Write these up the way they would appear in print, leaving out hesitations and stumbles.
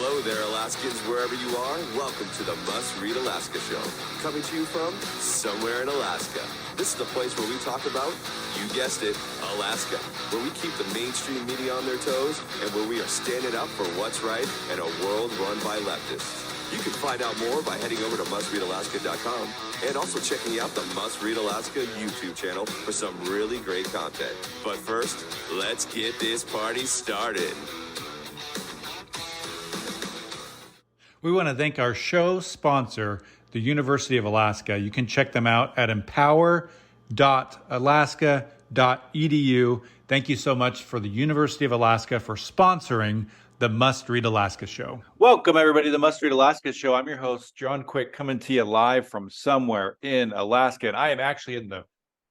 Hello there, Alaskans, wherever you are. Welcome to the Must Read Alaska Show. Coming to you from somewhere in Alaska. This is the place where we talk about, you guessed it, Alaska. Where we keep the mainstream media on their toes and where we are standing up for what's right in a world run by leftists. You can find out more by heading over to mustreadalaska.com and also checking out the Must Read Alaska YouTube channel for some really great content. But first, let's get this party started. We want to thank our show sponsor, the University of Alaska. You can check them out at empower.alaska.edu. Thank you so much for the University of Alaska for sponsoring the Must Read Alaska Show. Welcome, everybody, to the Must Read Alaska Show. I'm your host, John Quick, coming to you live from somewhere in Alaska. And I am actually in the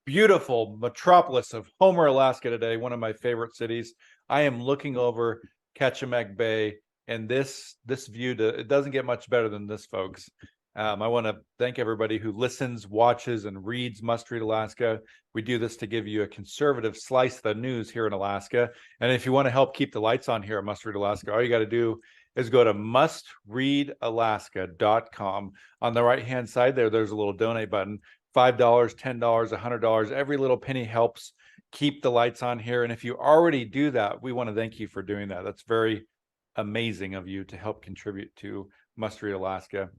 beautiful metropolis of Homer, Alaska today, one of my favorite cities. I am looking over Ketchimek Bay. And this view, it doesn't get much better than this, folks. I want to thank everybody who listens, watches, and reads Must Read Alaska. We do this to give you a conservative slice of the news here in Alaska. And if you want to help keep the lights on here at Must Read Alaska, all you got to do is go to mustreadalaska.com. On the right-hand side there's a little donate button. $5, $10, $100. Every little penny helps keep the lights on here. And if you already do that, we want to thank you for doing that. That's very amazing of you to help contribute to Must Read Alaska.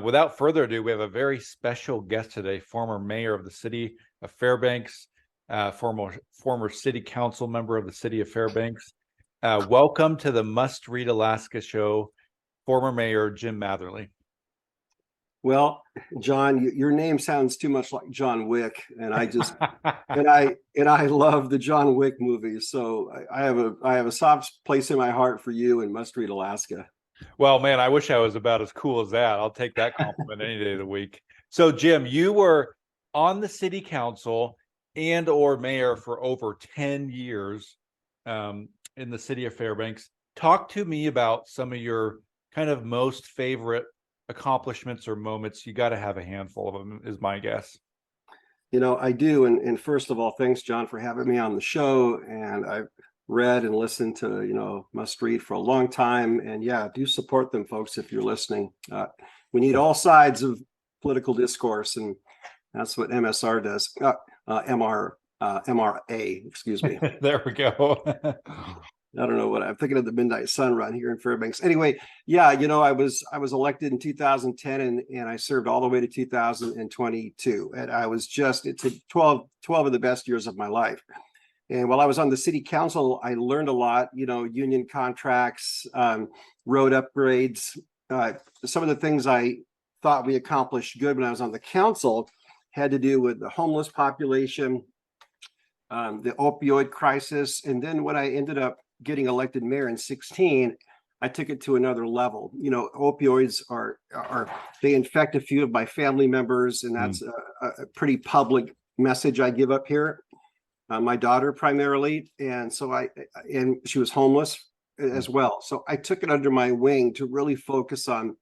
Without further ado, we have a very special guest today, former mayor of the city of Fairbanks, former city council member of the city of Fairbanks. Welcome to the Must Read Alaska Show, former mayor Jim Matherly. Well, John, your name sounds too much like John Wick, and I just and I love the John Wick movies. So I have a soft place in my heart for you and Must Read Alaska. Well, man, I wish I was about as cool as that. I'll take that compliment any day of the week. So, Jim, you were on the city council and or mayor for over 10 years in the city of Fairbanks. Talk to me about some of your kind of most favorite accomplishments or moments. You got to have a handful of them, is my guess. You know, I do. And first of all, thanks, John, for having me on the show. And I've read and listened to, Must Read for a long time. And yeah, do support them, folks, if you're listening. We need all sides of political discourse. And that's what MSR does. MRA, excuse me. There we go. I don't know what I'm thinking of, the Midnight Sun Run here in Fairbanks. Anyway, yeah, I was elected in 2010 and I served all the way to 2022. And it's 12 of the best years of my life. And while I was on the city council, I learned a lot, union contracts, road upgrades. Some of the things I thought we accomplished good when I was on the council had to do with the homeless population, the opioid crisis. And then when I ended up getting elected mayor in 2016, I took it to another level. Opioids they infect a few of my family members, and that's a pretty public message I give up here. My daughter primarily, and she was homeless as well. So I took it under my wing to really focus on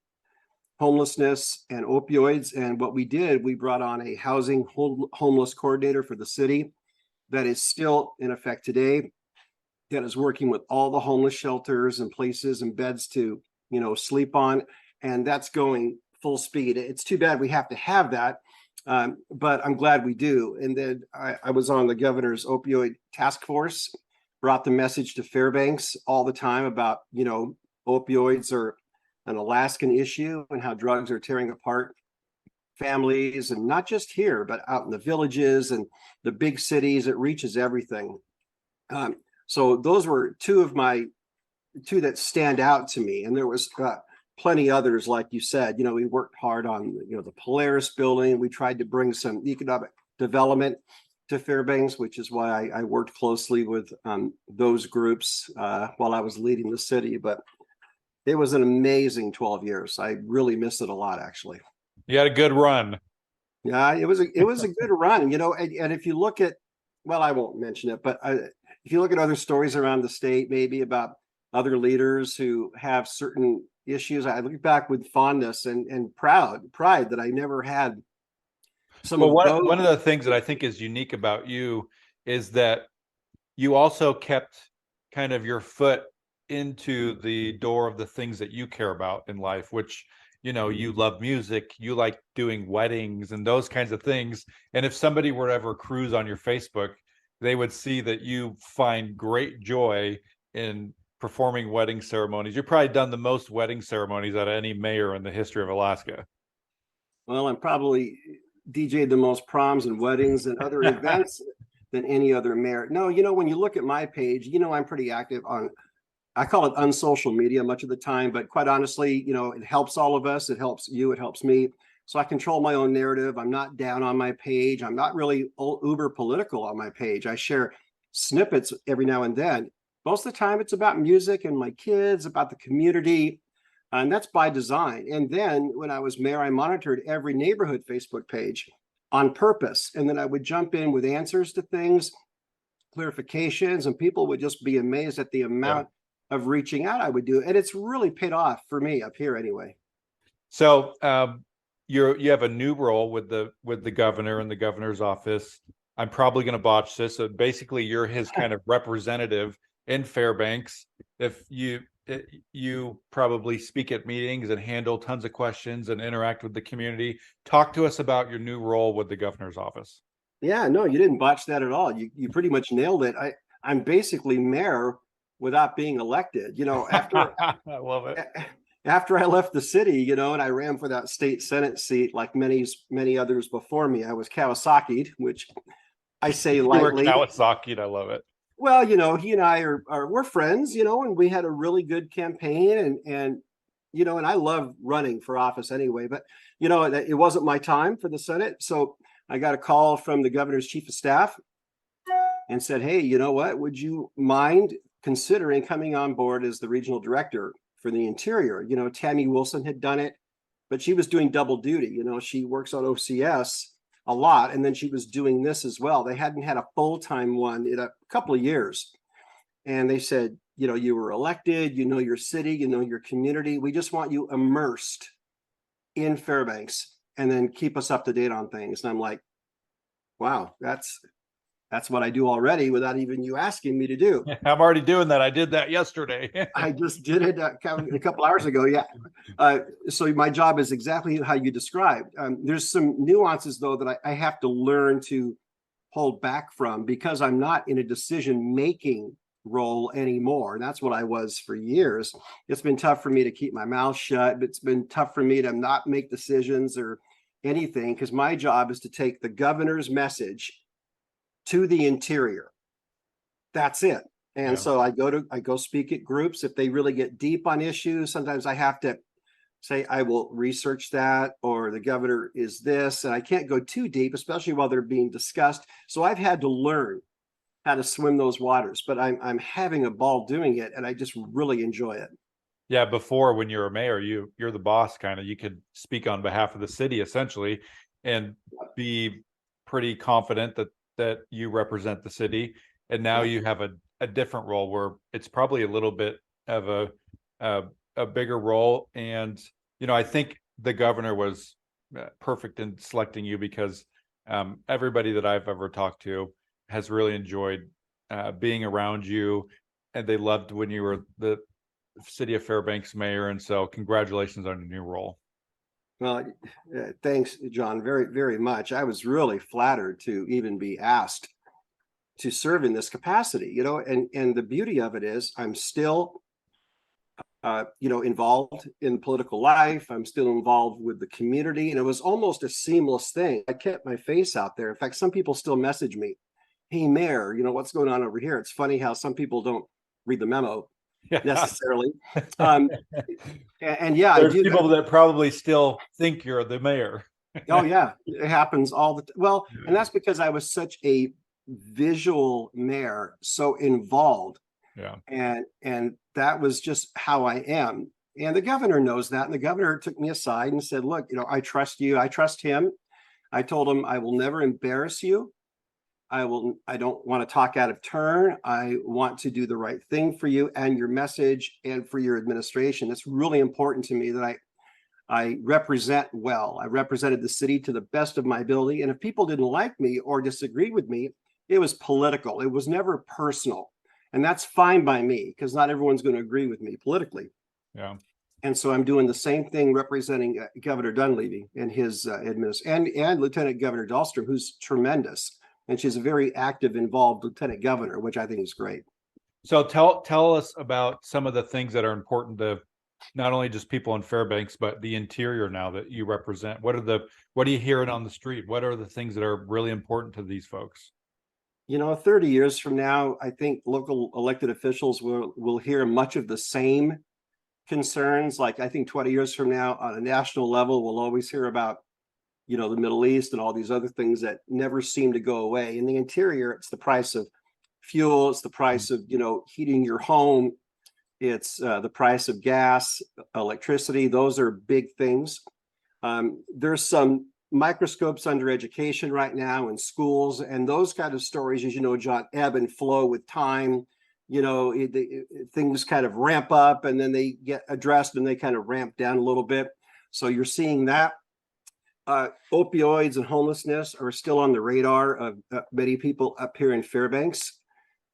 homelessness and opioids. And what we did, we brought on a housing homeless coordinator for the city that is still in effect today, that is working with all the homeless shelters and places and beds to, sleep on. And that's going full speed. It's too bad we have to have that, but I'm glad we do. And then I was on the governor's opioid task force, brought the message to Fairbanks all the time about, opioids are an Alaskan issue and how drugs are tearing apart families, and not just here, but out in the villages and the big cities. It reaches everything. So those were two that stand out to me. And there was plenty others, like you said. We worked hard on, the Polaris building. We tried to bring some economic development to Fairbanks, which is why I worked closely with those groups while I was leading the city. But it was an amazing 12 years. I really missed it a lot, actually. You had a good run. Yeah, it was a good run. And if you look at, well, I won't mention it, but if you look at other stories around the state, maybe about other leaders who have certain issues, I look back with fondness and pride that I never had. One of the things that I think is unique about you is that you also kept kind of your foot into the door of the things that you care about in life, which, you know, you love music, you like doing weddings and those kinds of things. And if somebody were to ever cruise on your Facebook, they would see that you find great joy in performing wedding ceremonies. You've probably done the most wedding ceremonies out of any mayor in the history of Alaska. Well, I'm probably DJ'd the most proms and weddings and other events than any other mayor. No, you know, when you look at my page, you know, I'm pretty active on, I call it unsocial media much of the time, but quite honestly, you know, it helps all of us. It helps you, it helps me. So I control my own narrative. I'm not down on my page. I'm not really uber political on my page. I share snippets every now and then. Most of the time it's about music and my kids, about the community, and that's by design. And then when I was mayor, I monitored every neighborhood Facebook page on purpose. And then I would jump in with answers to things, clarifications, and people would just be amazed at the amount of reaching out I would do. And it's really paid off for me up here anyway. So you have a new role with the governor and the governor's office. I'm probably going to botch this. So basically you're his kind of representative in Fairbanks. If you probably speak at meetings and handle tons of questions and interact with the community. Talk to us about your new role with the governor's office. Yeah, no, you didn't botch that at all. You pretty much nailed it. I'm basically mayor without being elected. You know, after I love it. After I left the city, you know, and I ran for that state Senate seat like many others before me, I was Kawasaki'd, which I say lightly. You were Kawasaki'd, I love it. Well, you know, he and I we're friends, you know, and we had a really good campaign and you know, and I love running for office anyway, but you know, it wasn't my time for the Senate. So I got a call from the governor's chief of staff and said, hey, you know what, would you mind considering coming on board as the regional director for the interior? You know, Tammy Wilson had done it, but she was doing double duty. You know, she works on OCS a lot, and then she was doing this as well. They hadn't had a full-time one in a couple of years. And they said, you know, you were elected, you know your city, you know your community. We just want you immersed in Fairbanks and then keep us up to date on things. And I'm like, wow, that's what I do already without even you asking me to do. I'm already doing that. I did that yesterday. I just did it a couple hours ago. Yeah. So my job is exactly how you described. There's some nuances, though, that I have to learn to hold back from because I'm not in a decision-making role anymore. And that's what I was for years. It's been tough for me to keep my mouth shut. It's been tough for me to not make decisions or anything because my job is to take the governor's message to the interior. That's it. And so I go speak at groups. If they really get deep on issues, sometimes I have to say, I will research that, or the governor is this, and I can't go too deep, especially while they're being discussed. So I've had to learn how to swim those waters, but I'm having a ball doing it, and I just really enjoy it. Yeah, before when you're a mayor, you're the boss kind of. You could speak on behalf of the city essentially and be pretty confident that you represent the city. And now you have a different role where it's probably a little bit of a bigger role. And, you know, I think the governor was perfect in selecting you because everybody that I've ever talked to has really enjoyed being around you. And they loved when you were the city of Fairbanks mayor. And so congratulations on your new role. Well, thanks, John, very, very much. I was really flattered to even be asked to serve in this capacity, you know, and the beauty of it is I'm still, you know, involved in political life. I'm still involved with the community, and it was almost a seamless thing. I kept my face out there. In fact, some people still message me, hey, Mayor, you know, what's going on over here? It's funny how some people don't read the memo necessarily. And yeah, there's people that probably still think you're the mayor. Oh yeah, it happens all the time. Well, and that's because I was such a visual mayor, so involved. Yeah. And that was just how I am. And the governor knows that. And the governor took me aside and said, look, you know, I trust you. I trust him. I told him I will never embarrass you. I don't want to talk out of turn. I want to do the right thing for you and your message and for your administration. It's really important to me that I represent well. I represented the city to the best of my ability. And if people didn't like me or disagreed with me, it was political. It was never personal. And that's fine by me because not everyone's going to agree with me politically. Yeah. And so I'm doing the same thing representing Governor Dunleavy and his administration and Lieutenant Governor Dahlstrom, who's tremendous. And she's a very active, involved lieutenant governor, which I think is great. So tell us about some of the things that are important to not only just people in Fairbanks, but the interior now that you represent. What are you hearing on the street? What are the things that are really important to these folks? 30 years from now, I think local elected officials will hear much of the same concerns. Like I think 20 years from now on a national level, we'll always hear about, the Middle East and all these other things that never seem to go away. In the interior, it's the price of fuel, it's the price of, heating your home, it's the price of gas, electricity. Those are big things. There's some microscopes under education right now in schools, and those kind of stories, as you know, John, ebb and flow with time. Things kind of ramp up and then they get addressed and they kind of ramp down a little bit. So you're seeing that. Opioids and homelessness are still on the radar of many people up here in Fairbanks.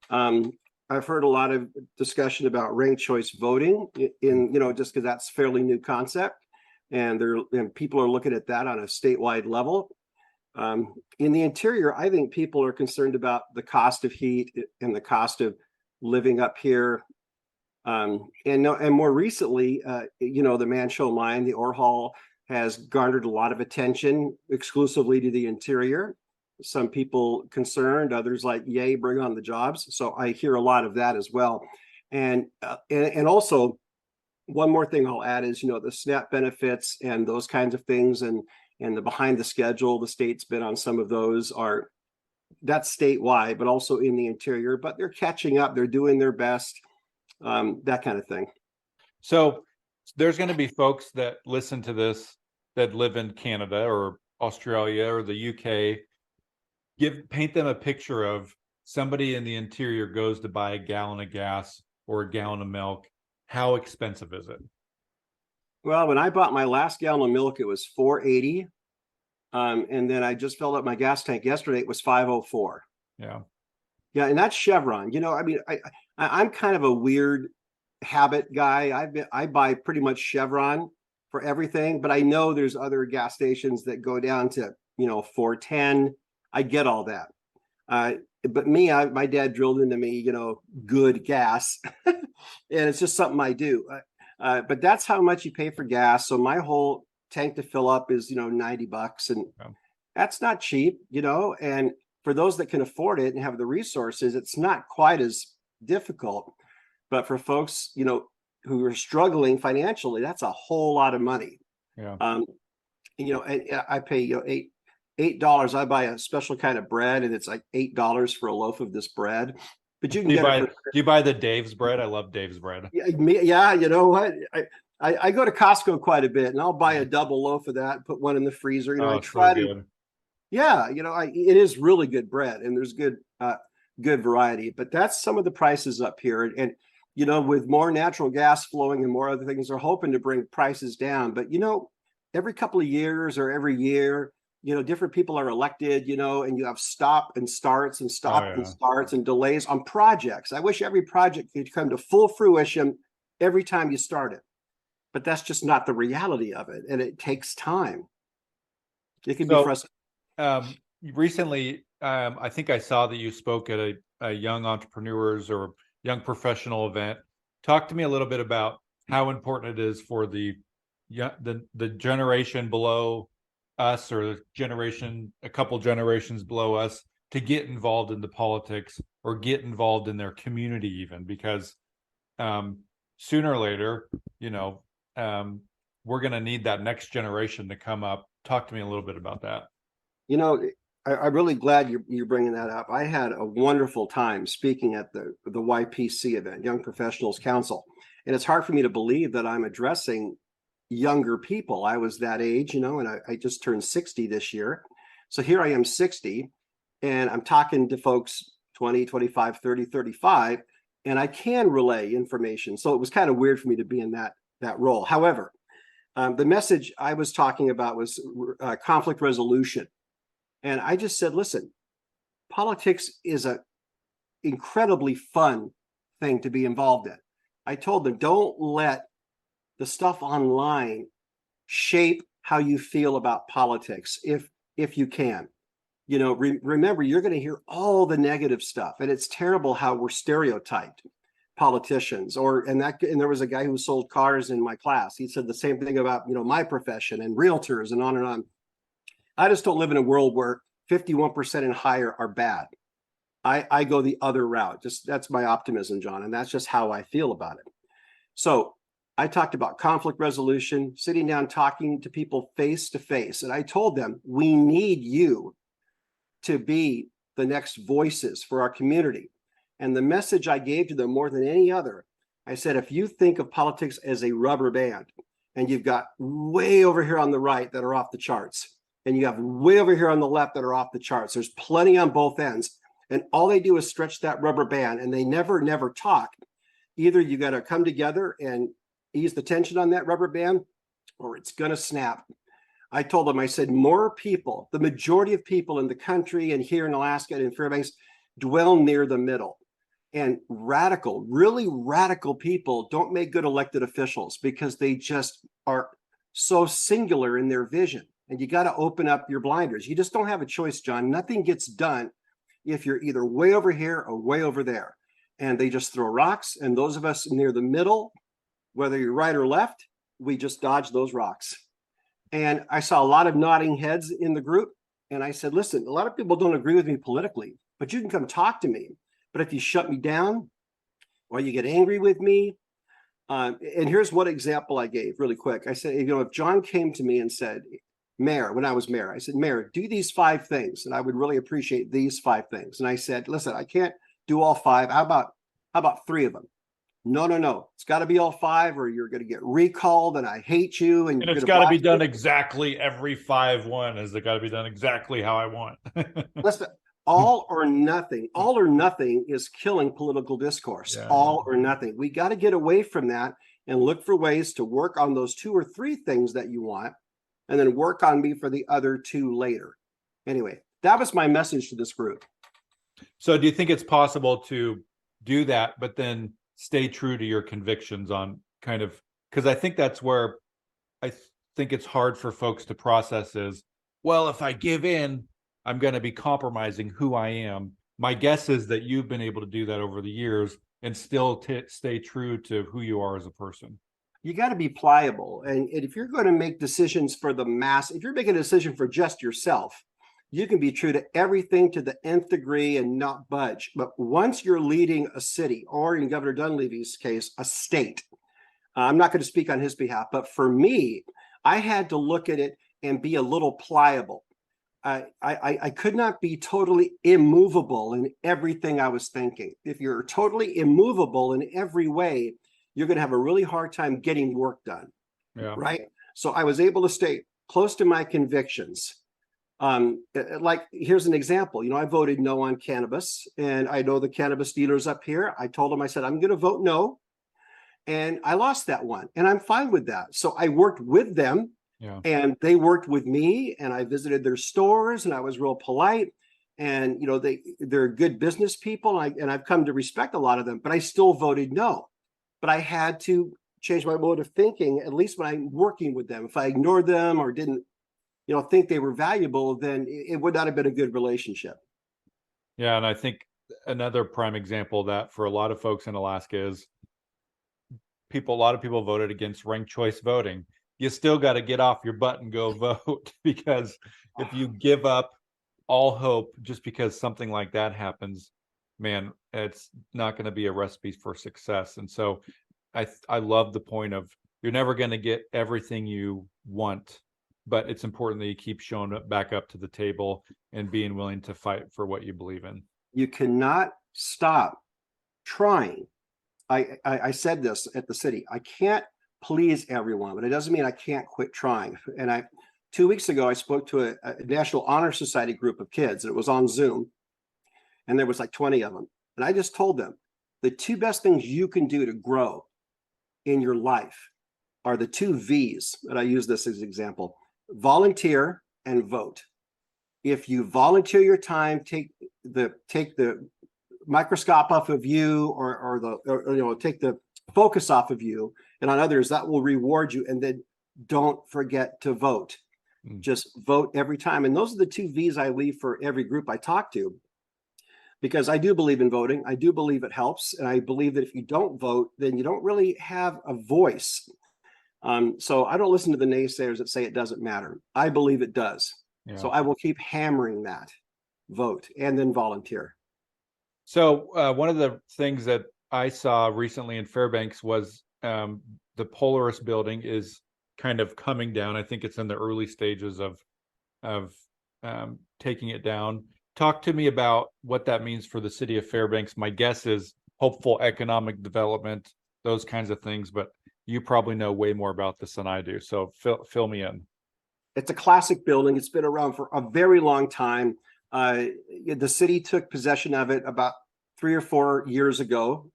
I've heard a lot of discussion about ranked choice voting just because that's a fairly new concept. And people are looking at that on a statewide level. In the interior, I think people are concerned about the cost of heat and the cost of living up here. And more recently, the Manh Choh mine, the ore haul, has garnered a lot of attention exclusively to the interior. Some people concerned, others like, yay, bring on the jobs. So I hear a lot of that as well. And also, one more thing I'll add is, the SNAP benefits and those kinds of things and the behind the schedule, the state's been on some of those that's statewide, but also in the interior, but they're catching up. They're doing their best, that kind of thing. So there's going to be folks that listen to this that live in Canada or Australia or the UK. Paint them a picture of somebody in the interior goes to buy a gallon of gas or a gallon of milk. How expensive is it? Well, when I bought my last gallon of milk, it was $4.80. And then I just filled up my gas tank yesterday. It was $5.04. Yeah. Yeah. And that's Chevron. I'm kind of a weird habit guy. I buy pretty much Chevron for everything, but I know there's other gas stations that go down to, $4.10. I get all that. But my dad drilled into me, good gas. And it's just something I do. But that's how much you pay for gas. So my whole tank to fill up is, $90. And that's not cheap, and for those that can afford it and have the resources, it's not quite as difficult. But for folks, who are struggling financially, that's a whole lot of money. Yeah. And I pay, $8. I buy a special kind of bread and it's like $8 for a loaf of this bread. But you can do you buy the Dave's bread? I love Dave's bread. Yeah, you know what? I go to Costco quite a bit and I'll buy a double loaf of that, put one in the freezer. I try to. Yeah, it is really good bread and there's good variety. But that's some of the prices up here. And with more natural gas flowing and more other things, they're hoping to bring prices down. But every couple of years or every year, different people are elected, and you have stop and starts and and starts and delays on projects. I wish every project could come to full fruition every time you start it. But that's just not the reality of it. And it takes time. It can be frustrating. Recently, I think I saw that you spoke at a young entrepreneurs or young professional event. Talk to me a little bit about how important it is for the generation below us or a couple generations below us to get involved in the politics or get involved in their community even, because sooner or later, we're going to need that next generation to come up. Talk to me a little bit about that. I'm really glad you're bringing that up. I had a wonderful time speaking at the YPC event, Young Professionals Council. And it's hard for me to believe that I'm addressing younger people. I was that age, and I just turned 60 this year. So here I am 60 and I'm talking to folks 20, 25, 30, 35, and I can relay information. So it was kind of weird for me to be in that role. However, the message I was talking about was conflict resolution. And I just said, listen, politics is a incredibly fun thing to be involved in. I told them, don't let the stuff online shape how you feel about politics if you can. Remember, you're going to hear all the negative stuff, and it's terrible how we're stereotyped politicians. And there was a guy who sold cars in my class. He said the same thing about my profession and realtors and on and on. I just don't live in a world where 51% and higher are bad. I go the other route. That's my optimism, John, and that's just how I feel about it. So I talked about conflict resolution, sitting down, talking to people face to face. And I told them, we need you to be the next voices for our community. And the message I gave to them more than any other, I said, if you think of politics as a rubber band, and you've got way over here on the right that are off the charts, and you have way over here on the left that are off the charts, there's plenty on both ends. And all they do is stretch that rubber band, and they never talk. Either you got to come together and ease the tension on that rubber band, or it's going to snap. I told them, I said, more people, the majority of people in the country and here in Alaska and in Fairbanks dwell near the middle. And really radical people don't make good elected officials because they just are so singular in their vision. And you got to open up your blinders. You just don't have a choice, John. Nothing gets done if you're either way over here or way over there. And they just throw rocks. And those of us near the middle, whether you're right or left, we just dodge those rocks. And I saw a lot of nodding heads in the group. And I said, listen, a lot of people don't agree with me politically, but you can come talk to me. But if you shut me down or you get angry with me, and here's one example I gave really quick. I said, if John came to me and said, Mayor, when I was mayor, I said, Mayor, do these 5 things, and I would really appreciate these 5 things. And I said, listen, I can't do all 5. How about 3 of them? No. It's got to be all 5, or you're going to get recalled, and I hate you. And it's got to be done exactly every 5-1. Has it got to be done exactly how I want? Listen, all or nothing. All or nothing is killing political discourse. Yeah. All or nothing. We got to get away from that and look for ways to work on those 2 or 3 things that you want, and then work on me for the other 2 later. Anyway, that was my message to this group. So do you think it's possible to do that, but then stay true to your convictions on kind of, because I think that's where I think it's hard for folks to process is, well, if I give in, I'm going to be compromising who I am. My guess is that you've been able to do that over the years and still stay true to who you are as a person. You got to be pliable. And if you're going to make decisions for the mass, if you're making a decision for just yourself, you can be true to everything to the nth degree and not budge. But once you're leading a city, or in Governor Dunleavy's case, a state, I'm not going to speak on his behalf, but for me, I had to look at it and be a little pliable. I could not be totally immovable in everything I was thinking. If you're totally immovable in every way, you're going to have a really hard time getting work done. Yeah. Right. So I was able to stay close to my convictions. Like, here's an example. I voted no on cannabis, and I know the cannabis dealers up here. I told them, I said, I'm going to vote no. And I lost that one, and I'm fine with that. So I worked with them, and they worked with me, and I visited their stores, and I was real polite. And, they're good business people, and I've come to respect a lot of them, but I still voted no. But I had to change my mode of thinking, at least when I'm working with them. If I ignored them or didn't, think they were valuable, then it would not have been a good relationship. Yeah. And I think another prime example of that for a lot of folks in Alaska is a lot of people voted against ranked choice voting. You still got to get off your butt and go vote, because if you give up all hope just because something like that happens, man, it's not going to be a recipe for success. And so I love the point of, you're never going to get everything you want, but it's important that you keep showing up back up to the table and being willing to fight for what you believe in. You cannot stop trying. I said this at the city. I can't please everyone, but it doesn't mean I can't quit trying. And 2 weeks ago, I spoke to a National Honor Society group of kids, and it was on Zoom. And there was like 20 of them. And I just told them, the 2 best things you can do to grow in your life are the 2 V's. And I use this as an example: volunteer and vote. If you volunteer your time, take the microscope off of you, or take the focus off of you, and on others, that will reward you. And then don't forget to vote. Just vote every time. And those are the 2 V's I leave for every group I talk to, because I do believe in voting. I do believe it helps. And I believe that if you don't vote, then you don't really have a voice. So I don't listen to the naysayers that say it doesn't matter. I believe it does. Yeah. So I will keep hammering that. Vote and then volunteer. So one of the things that I saw recently in Fairbanks was the Polaris building is kind of coming down. I think it's in the early stages of taking it down. Talk to me about what that means for the city of Fairbanks. My guess is hopeful economic development, those kinds of things, but you probably know way more about this than I do. So fill me in. It's a classic building. It's been around for a very long time. The city took possession of it about 3 or 4 years ago.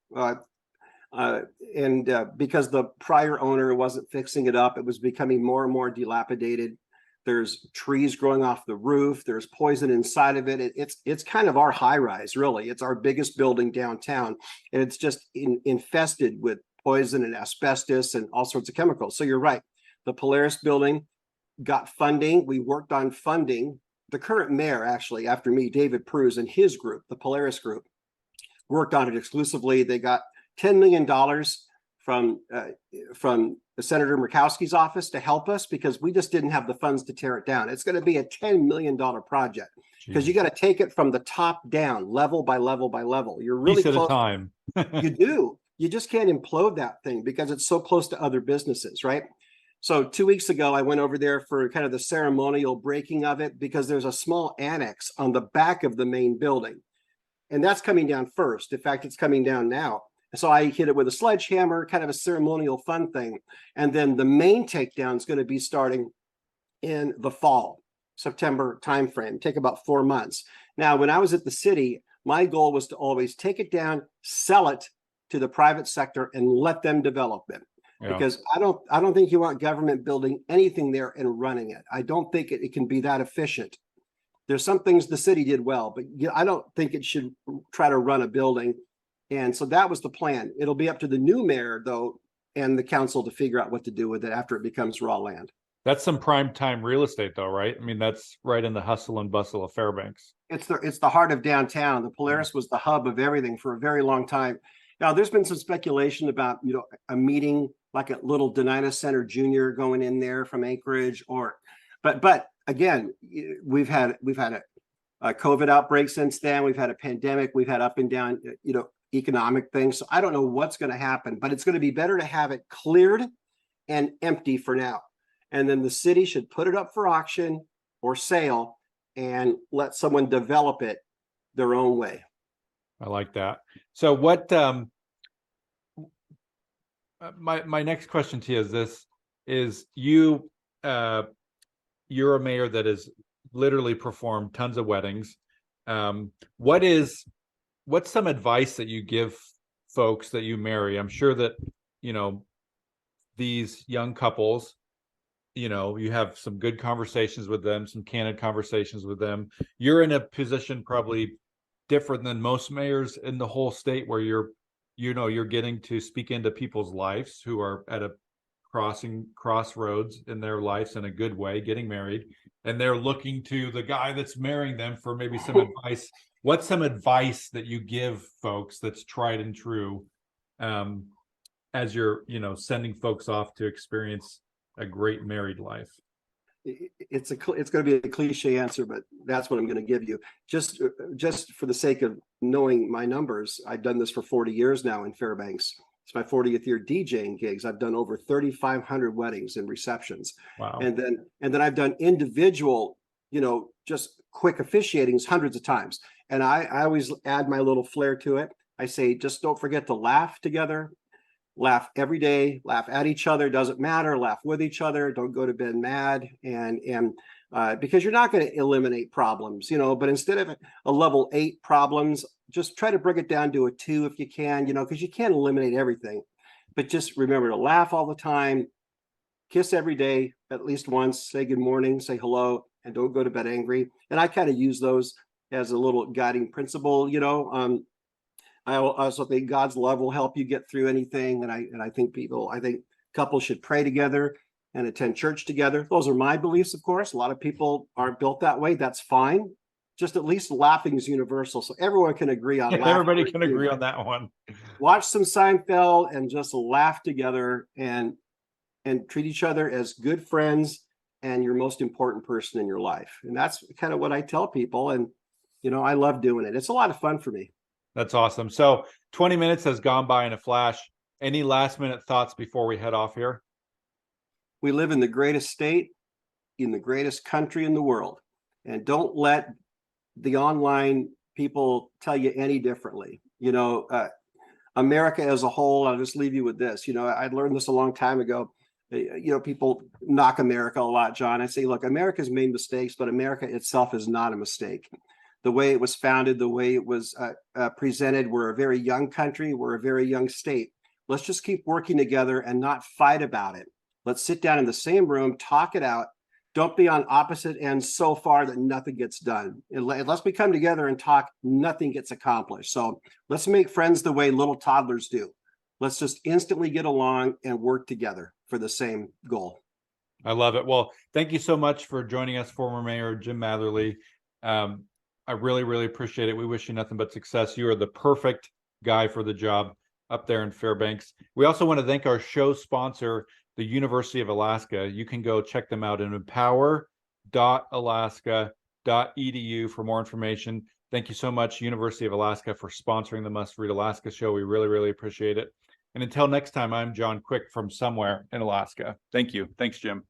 And because the prior owner wasn't fixing it up, it was becoming more and more dilapidated. There's trees growing off the roof. There's poison inside of it. It's kind of our high rise, really. It's our biggest building downtown. And it's just infested with poison and asbestos and all sorts of chemicals. So you're right. The Polaris building got funding. We worked on funding. The current mayor, actually, after me, David Pruz, and his group, the Polaris group, worked on it exclusively. They got $10 million from Senator Murkowski's office to help us, because we just didn't have the funds to tear it down. It's going to be a $10 million project, because you got to take it from the top down, level by level by level. You're really close. Piece at a time. You do. You just can't implode that thing because it's so close to other businesses, right? So 2 weeks ago, I went over there for kind of the ceremonial breaking of it, because there's a small annex on the back of the main building. And that's coming down first. In fact, it's coming down now. So I hit it with a sledgehammer, kind of a ceremonial fun thing. And then the main takedown is going to be starting in the fall, September timeframe, take about 4 months. Now, when I was at the city, my goal was to always take it down, sell it to the private sector, and let them develop it. Yeah. Because I don't think you want government building anything there and running it. I don't think it can be that efficient. There's some things the city did well, but I don't think it should try to run a building. And so that was the plan. It'll be up to the new mayor, though, and the council to figure out what to do with it after it becomes raw land. That's some prime time real estate, though, right? I mean, that's right in the hustle and bustle of Fairbanks. It's the heart of downtown. The Polaris was the hub of everything for a very long time. Now, there's been some speculation about, a meeting like a little Denina Center Jr. going in there from Anchorage, but again, we've had a COVID outbreak since then. We've had a pandemic. We've had up and down, economic things. So I don't know what's going to happen, but it's going to be better to have it cleared and empty for now. And then the city should put it up for auction or sale and let someone develop it their own way. I like that. So what, my next question to you is this, is you're a mayor that has literally performed tons of weddings. What's some advice that you give folks that you marry? I'm sure that, these young couples, you have some good conversations with them, some candid conversations with them. You're in a position probably different than most mayors in the whole state, where you're getting to speak into people's lives who are at a crossroads in their lives in a good way, getting married, and they're looking to the guy that's marrying them for maybe some advice. What's some advice that you give folks that's tried and true, as you're, sending folks off to experience a great married life? It's going to be a cliche answer, but that's what I'm going to give you. Just for the sake of knowing my numbers, I've done this for 40 years now in Fairbanks. It's my 40th year DJing gigs. I've done over 3,500 weddings and receptions. Wow. And then I've done individual, just quick officiatings hundreds of times. And I always add my little flair to it. I say, just don't forget to laugh together. Laugh every day, laugh at each other, doesn't matter, laugh with each other, don't go to bed mad, and because you're not going to eliminate problems, but instead of a level 8 problems, just try to bring it down to a 2 if you can, because you can't eliminate everything, but just remember to laugh all the time, kiss every day, at least once, say good morning, say hello, and don't go to bed angry. And I kind of use those as a little guiding principle, I also think God's love will help you get through anything. And I think couples should pray together and attend church together. Those are my beliefs, of course. A lot of people aren't built that way. That's fine. Just at least laughing is universal, so everyone can agree on. Everybody can agree on that one. Watch some Seinfeld and just laugh together and treat each other as good friends and your most important person in your life. And that's kind of what I tell people. And I love doing it. It's a lot of fun for me. That's awesome. So 20 minutes has gone by in a flash. Any last minute thoughts before we head off here? We live in the greatest state, in the greatest country in the world. And don't let the online people tell you any differently. America as a whole, I'll just leave you with this. I learned this a long time ago. People knock America a lot, John. I say, look, America's made mistakes, but America itself is not a mistake. The way it was founded, the way it was presented, we're a very young country. We're a very young state. Let's just keep working together and not fight about it. Let's sit down in the same room, talk it out. Don't be on opposite ends so far that nothing gets done. Unless we come together and talk, nothing gets accomplished. So let's make friends the way little toddlers do. Let's just instantly get along and work together for the same goal. I love it. Well, thank you so much for joining us, former Mayor Jim Matherly. I really, really appreciate it. We wish you nothing but success. You are the perfect guy for the job up there in Fairbanks. We also want to thank our show sponsor, the University of Alaska. You can go check them out at empower.alaska.edu for more information. Thank you so much, University of Alaska, for sponsoring the Must Read Alaska show. We really, really appreciate it. And until next time, I'm John Quick from somewhere in Alaska. Thank you. Thanks, Jim.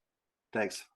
Thanks.